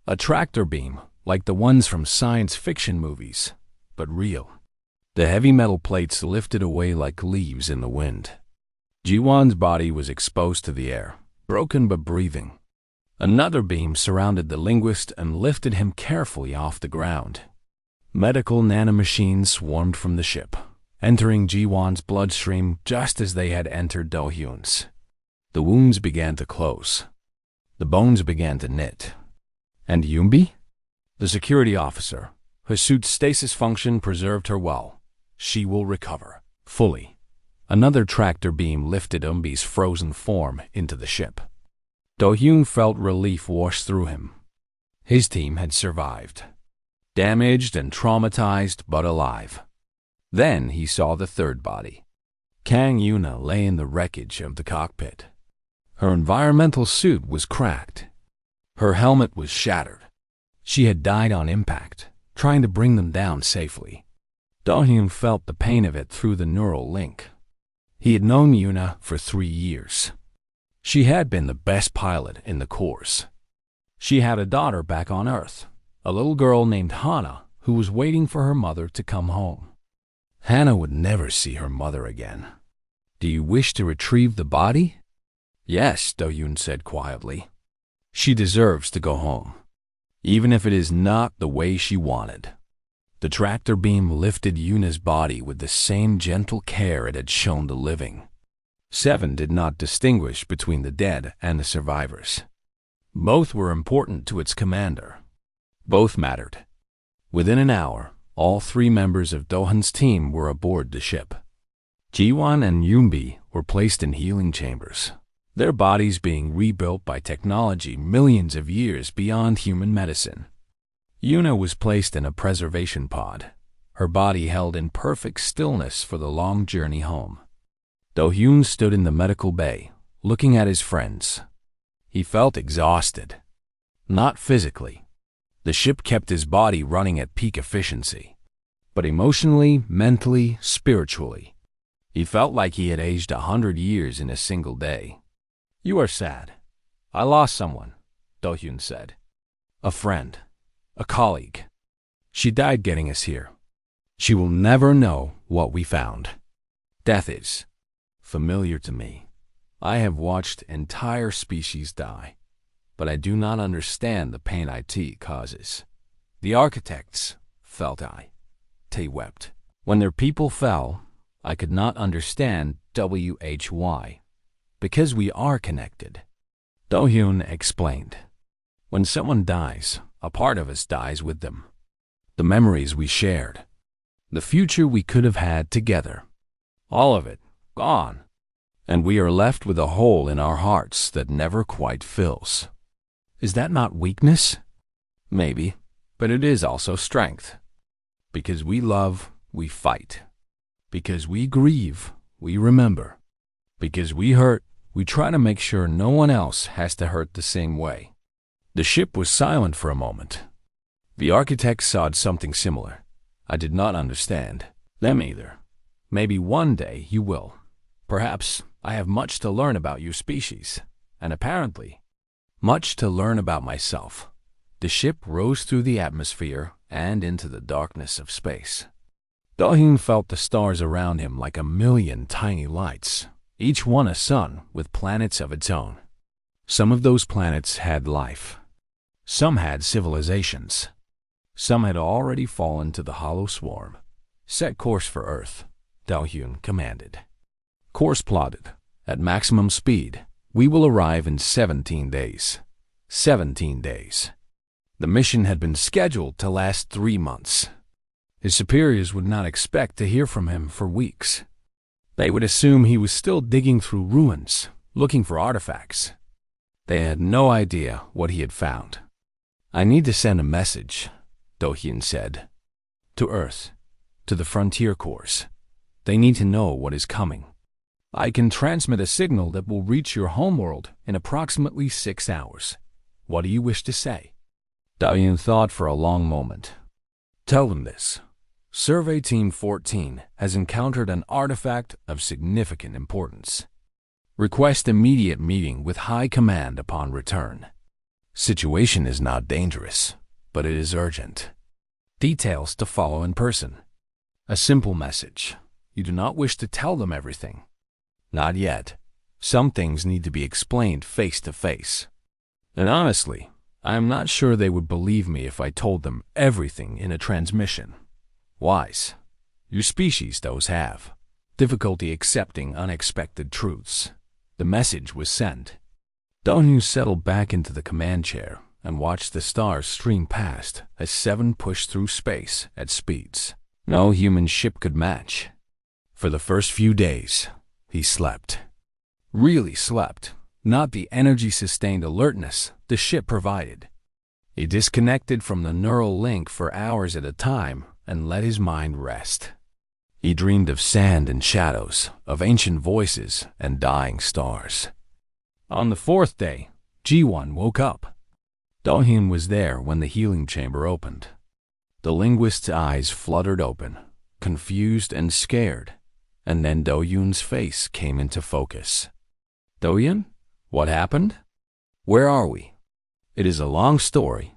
A tractor beam, like the ones from science fiction movies, but real. The heavy metal plates lifted away like leaves in the wind. Ji-won's body was exposed to the air, broken but breathing. Another beam surrounded the linguist and lifted him carefully off the ground. Medical nanomachines swarmed from the ship, entering Ji-won's bloodstream just as they had entered Do-Hyun's. The wounds began to close. The bones began to knit. And Yoonbi? The security officer. Her suit's stasis function preserved her well. She will recover, fully. Another tractor beam lifted Yoonbi's frozen form into the ship. Do-Hyun felt relief wash through him. His team had survived. Damaged and traumatized, but alive. Then he saw the third body. Kang Yuna lay in the wreckage of the cockpit. Her environmental suit was cracked. Her helmet was shattered. She had died on impact, trying to bring them down safely. Do-Hyun felt the pain of it through the neural link. He had known Yuna for 3 years. She had been the best pilot in the course. She had a daughter back on Earth, a little girl named Hana who was waiting for her mother to come home. Hana would never see her mother again. "Do you wish to retrieve the body?" "Yes," Do-Hyun said quietly. "She deserves to go home, even if it is not the way she wanted." The tractor beam lifted Yuna's body with the same gentle care it had shown the living. Seven did not distinguish between the dead and the survivors. Both were important to its commander. Both mattered. Within an hour, all 3 members of Do-Hyun's team were aboard the ship. Ji-won and Yoonbi were placed in healing chambers, their bodies being rebuilt by technology millions of years beyond human medicine. Yuna was placed in a preservation pod, her body held in perfect stillness for the long journey home. Do-Hyun stood in the medical bay, looking at his friends. He felt exhausted. Not physically. The ship kept his body running at peak efficiency. But emotionally, mentally, spiritually, He felt like he had aged 100 years in a single day. "You are sad. I lost someone," Do-hyun said. "A friend. A colleague. She died getting us here. She will never know what we found. Death is familiar to me. I have watched entire species die, but I do not understand the pain it causes. The architects felt They wept. When their people fell, I could not understand WHY, because we are connected." Do-hyun explained. "When someone dies, a part of us dies with them. The memories we shared, the future we could have had together, all of it gone. And we are left with a hole in our hearts that never quite fills. Is that not weakness? Maybe, but it is also strength. Because we love, we fight. Because we grieve, we remember. Because we hurt, we try to make sure no one else has to hurt the same way." The ship was silent for a moment. The architects saw something similar. I did not understand them either. "Maybe one day you will. Perhaps I have much to learn about your species, and apparently much to learn about myself." The ship rose through the atmosphere and into the darkness of space. Do-hyun felt the stars around him like a million tiny lights, each one a sun with planets of its own. Some of those planets had life. Some had civilizations. Some had already fallen to the hollow swarm. "Set course for Earth," Do-hyun commanded. "Course plotted. At maximum speed, we will arrive in 17 days. 17 days." The mission had been scheduled to last 3 months. His superiors would not expect to hear from him for weeks. They would assume he was still digging through ruins, looking for artifacts. They had no idea what he had found. "I need to send a message," Do-hyun said. "To Earth, to the Frontier Corps. They need to know what is coming. I can transmit a signal that will reach your homeworld in approximately 6 hours. What do you wish to say?" Do-hyun thought for a long moment. "Tell them this. Survey Team 14 has encountered an artifact of significant importance. Request immediate meeting with High Command upon return. Situation is not dangerous, but it is urgent. Details to follow in person." A simple message. You do not wish to tell them everything. Not yet. Some things need to be explained face to face. And honestly, I am not sure they would believe me if I told them everything in a transmission. Wise. Your species, those have difficulty accepting unexpected truths. The message was sent. Do-hyun settled back into the command chair and watched the stars stream past as 7 pushed through space at speeds no human ship could match. For the first few days, he slept. Really slept, not the energy-sustained alertness the ship provided. He disconnected from the neural link for hours at a time and let his mind rest. He dreamed of sand and shadows, of ancient voices and dying stars. On the 4th day, Ji-won woke up. Do-hyun was there when the healing chamber opened. The linguist's eyes fluttered open, confused and scared, and then Do-hyun's face came into focus. "Do-hyun, what happened? Where are we?" "It is a long story,"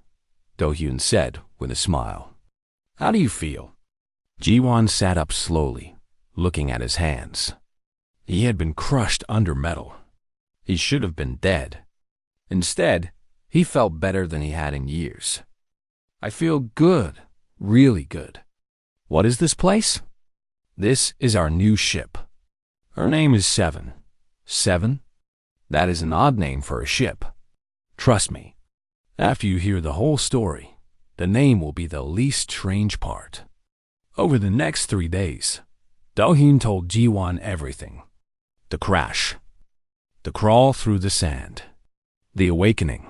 Do-hyun said with a smile. "How do you feel?" Ji-won sat up slowly, looking at his hands. He had been crushed under metal. He should have been dead. Instead, he felt better than he had in years. "I feel good, really good." "What is this place?" "This is our new ship. Her name is Seven." "Seven? That is an odd name for a ship. Trust me, after you hear the whole story, the name will be the least strange part." Over the next 3 days, Do-hyun told Ji-won everything. The crash, the crawl through the sand, the awakening,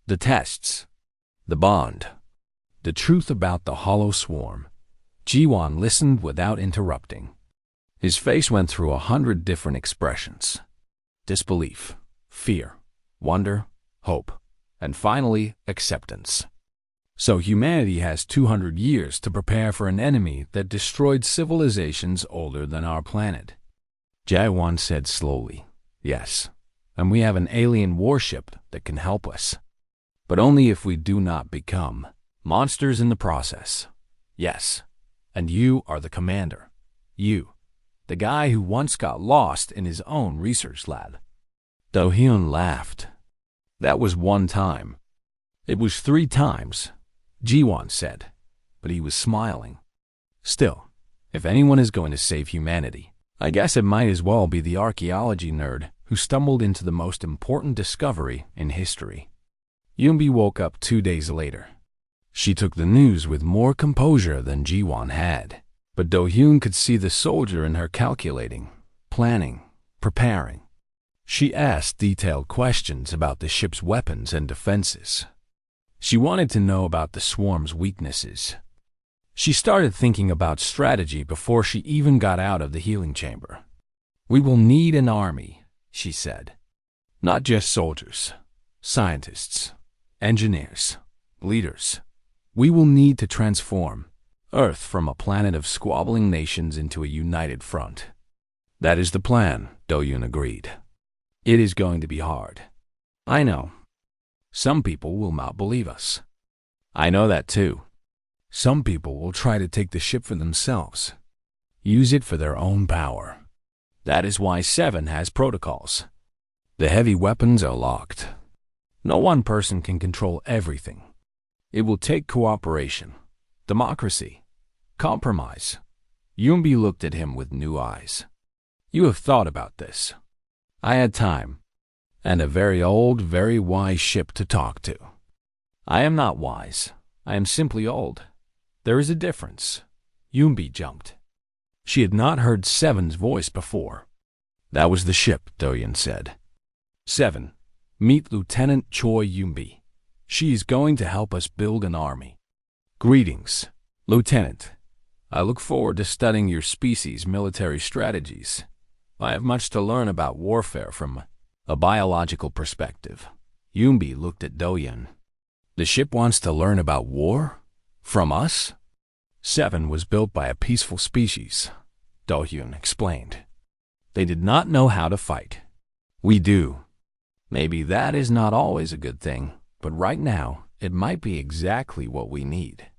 the tests, the bond, the truth about the hollow swarm. Ji-won listened without interrupting. His face went through 100 different expressions. Disbelief, fear, wonder, hope, and finally, acceptance. So humanity has 200 years to prepare for an enemy that destroyed civilizations older than our planet. Jae-won said slowly. Yes, and we have an alien warship that can help us. But only if we do not become monsters in the process. Yes, and you are the commander. You, the guy who once got lost in his own research lab. Do-hyun laughed. That was one time. It was 3 times, Ji-won said, but he was smiling. Still, if anyone is going to save humanity, I guess it might as well be the archaeology nerd who stumbled into the most important discovery in history. Yoonbi woke up 2 days later. She took the news with more composure than Ji-won had, but Do-hyun could see the soldier in her calculating, planning, preparing. She asked detailed questions about the ship's weapons and defenses. She wanted to know about the swarm's weaknesses. She started thinking about strategy before she even got out of the healing chamber. We will need an army, she said. Not just soldiers, scientists, engineers, leaders. We will need to transform Earth from a planet of squabbling nations into a united front. That is the plan, Do-hyun agreed. It is going to be hard. I know. Some people will not believe us. I know that too. Some people will try to take the ship for themselves, use it for their own power. That is why 7 has protocols. The heavy weapons are locked. No one person can control everything. It will take cooperation, democracy, compromise. Yoonbi looked at him with new eyes. You have thought about this. I had time, and a very old, very wise ship to talk to. I am not wise. I am simply old. There is a difference. Yoonbi jumped. She had not heard 7's voice before. That was the ship, Do-hyun said. 7, meet Lieutenant Choi Yoonbi. She is going to help us build an army. Greetings, Lieutenant. I look forward to studying your species' military strategies. I have much to learn about warfare from a biological perspective. Yoonbi looked at Do-hyun. The ship wants to learn about war? From us? 7 was built by a peaceful species, Do-hyun explained. They did not know how to fight. We do. Maybe that is not always a good thing, but right now it might be exactly what we need.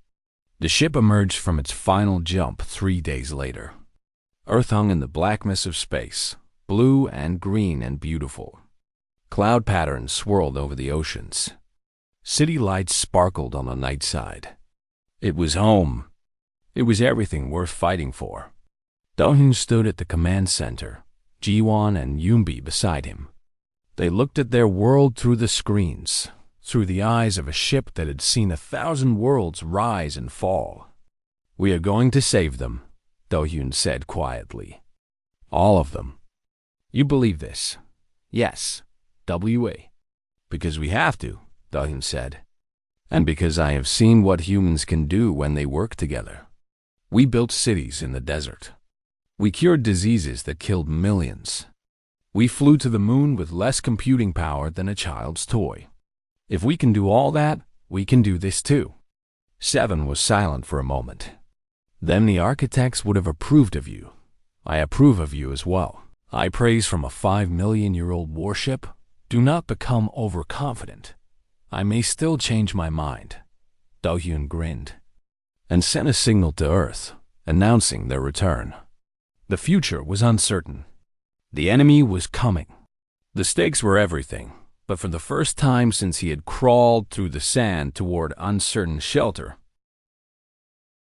The ship emerged from its final jump 3 days later. Earth hung in the blackness of space, blue and green and beautiful. Cloud patterns swirled over the oceans. City lights sparkled on the night side. It was home. It was everything worth fighting for. Do-hyun stood at the command center, Ji-won and Yoonbi beside him. They looked at their world through the screens, through the eyes of a ship that had seen 1,000 worlds rise and fall. We are going to save them, Do-hyun said quietly. All of them. You believe this? Yes, W.A. Because we have to, Do-hyun said. And because I have seen what humans can do when they work together. We built cities in the desert. We cured diseases that killed millions. We flew to the moon with less computing power than a child's toy. If we can do all that, we can do this too. 7 was silent for a moment. Then the architects would have approved of you. I approve of you as well. I praise from a 5-million-year-old warship. Do not become overconfident. I may still change my mind. Do-hyun grinned and sent a signal to Earth, announcing their return. The future was uncertain. The enemy was coming. The stakes were everything, but for the first time since he had crawled through the sand toward uncertain shelter,